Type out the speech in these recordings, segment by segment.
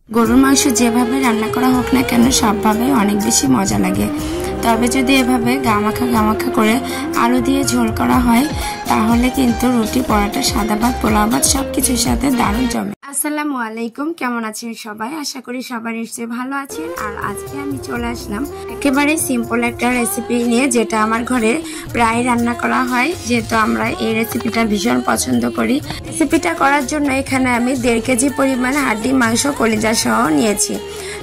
গরুর মাংস যেভাবে রান্না করা হোক না কেন সবভাবে অনেক বেশি মজা লাগে। তবে যদি এভাবে গামাখা করে আলু দিয়ে ঝোল করা হয় তাহলে কিন্তু রুটি, পরোটা, সাদা ভাত, পোলাও ভাত সবকিছুর সাথে দারুণ জমে। আসসালামু আলাইকুম, কেমন আছেন সবাই? আশা করি সবাই নিশ্চয়ই ভালো আছেন। আর আজকে আমি চলে আসলাম একেবারে সিম্পল একটা রেসিপি নিয়ে, যেটা আমার ঘরে প্রায় রান্না করা হয়, যেহেতু আমরা এই রেসিপিটা ভীষণ পছন্দ করি। রেসিপিটা করার জন্য এখানে আমি 1.5 কেজি পরিমাণ হাড্ডি মাংস কলিজা সহ নিয়েছি।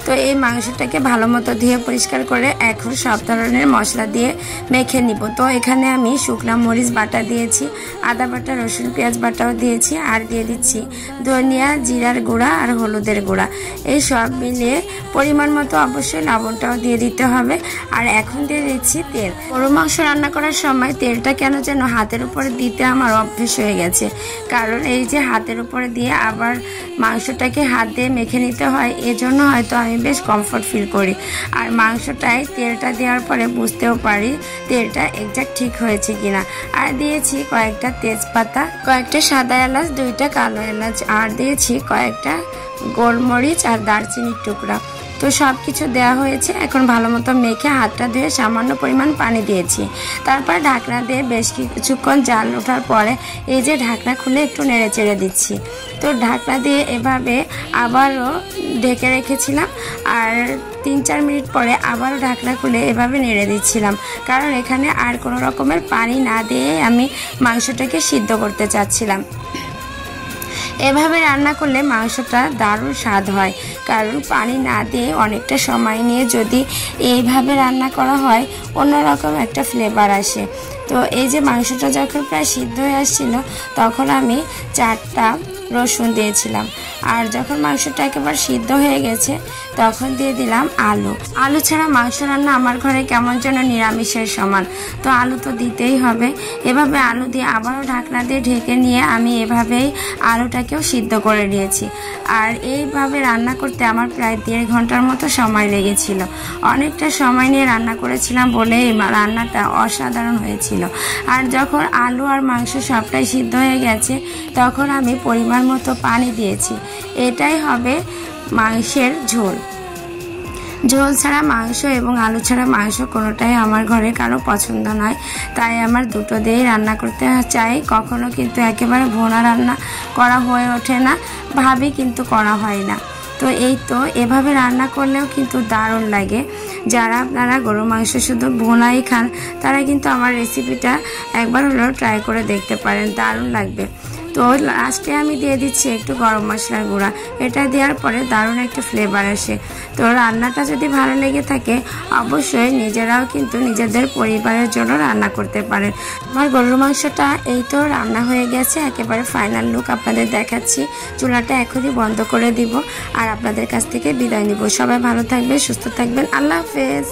তো এই মাংসটাকে ভালো মতো ধুয়ে পরিষ্কার করে এখন সব ধরনের মশলা দিয়ে মেখে নিব। তো এখানে আমি শুকনা মরিচ বাটা দিয়েছি, আদা বাটা, রসুন পেঁয়াজ বাটাও দিয়েছি, আর দিয়ে দিচ্ছি ধনিয়া, জিরার গুঁড়া আর হলুদের গুঁড়া। এই সব মিলিয়ে পরিমাণ মতো অবশ্যই লবণটাও দিয়ে দিতে হবে। আর এখন দিয়ে দিচ্ছি তেল। গরু মাংস রান্না করার সময় তেলটা কেন যেন হাতের উপরে দিতে আমার অভ্যেস হয়ে গেছে, কারণ এই যে হাতের উপরে দিয়ে আবার মাংসটাকে হাত দিয়ে মেখে নিতে হয়, এজন্য হয়তো আমি বেশ কমফর্ট ফিল করি। আর মাংসটায় তেলটা দেওয়ার পরে বুঝতেও পারি তেলটা একজ্যাক্ট ঠিক হয়েছে কিনা। আর দিয়েছি কয়েকটা তেজপাতা, কয়েকটা সাদা এলাচ, 2টা কালো এলাচ, আর দিয়েছি কয়েকটা গোলমরিচ আর দারচিনির টুকরা। তো সব কিছু দেওয়া হয়েছে। এখন ভালো মতো মেখে হাতটা ধুয়ে সামান্য পরিমাণ পানি দিয়েছি। তারপর ঢাকনা দিয়ে বেশ কিছুক্ষণ জাল ওঠার পরে এই যে ঢাকনা খুলে একটু নেড়ে চেড়ে দিচ্ছি। তো ঢাকনা দিয়ে এভাবে আবারও ঢেকে রেখেছিলাম, আর 3-4 মিনিট পরে আবারও ঢাকনা খুলে এভাবে নেড়ে দিচ্ছিলাম, কারণ এখানে আর কোনো রকমের পানি না দিয়ে আমি মাংসটাকে সিদ্ধ করতে চাচ্ছিলাম। এভাবে রান্না করলে মাংসটা দারুণ স্বাদ হয়, কারণ পানি না দিয়ে অনেকটা সময় নিয়ে যদি এইভাবে রান্না করা হয় অন্যরকম একটা ফ্লেভার আসে। তো এই যে মাংসটা যখন প্রায় সিদ্ধ হয়ে আসছিল তখন আমি 4টা রসুন দিয়েছিলাম, আর যখন মাংসটা একেবারে সিদ্ধ হয়ে গেছে তখন দিয়ে দিলাম আলু। আলু ছাড়া মাংস রান্না আমার ঘরে কেমন যেন নিরামিষের সমান, তো আলু তো দিতেই হবে। এভাবে আলু দিয়ে আবারও ঢাকনা দিয়ে ঢেকে নিয়ে আমি এভাবেই আলুটাকেও সিদ্ধ করে নিয়েছি। আর এইভাবে রান্না করতে আমার প্রায় 1.5 ঘন্টার মতো সময় লেগেছিল। অনেকটা সময় নিয়ে রান্না করেছিলাম বলে এই রান্নাটা অসাধারণ হয়েছিল। আর যখন আলু আর মাংস সবটাই সিদ্ধ হয়ে গেছে তখন আমি পরিমাণ মতো পানি দিয়েছি। এটাই হবে মাংসের ঝোল। ঝোল ছাড়া মাংস এবং আলু ছাড়া মাংস কোনোটাই আমার ঘরে কারো পছন্দ নয়, তাই আমার দুটো দিয়েই রান্না করতে চাই। কখনো কিন্তু একেবারে ভোনা রান্না করা হয়ে ওঠে না, ভাবি কিন্তু করা হয় না। তো এই তো এভাবে রান্না করলেও কিন্তু দারুণ লাগে। যারা আপনারা গরু মাংস শুধু ভোনাই খান তারা কিন্তু আমার রেসিপিটা একবার হলেও ট্রাই করে দেখতে পারেন, দারুণ লাগবে। তো লাস্টে আমি দিয়ে দিচ্ছি একটু গরম মশলার গুঁড়া। এটা দেওয়ার পরে দারুণ একটা ফ্লেভার আসে। তো রান্নাটা যদি ভালো লেগে থাকে অবশ্যই নিজেরাও কিন্তু নিজেদের পরিবারের জন্য রান্না করতে পারেন। আমার গরুর মাংসটা এই তো রান্না হয়ে গেছে, একেবারে ফাইনাল লুক আপনাদের দেখাচ্ছি। চুলাটা এখনই বন্ধ করে দিব আর আপনাদের কাছ থেকে বিদায় নিব। সবাই ভালো থাকবেন, সুস্থ থাকবেন। আল্লাহ হাফেজ।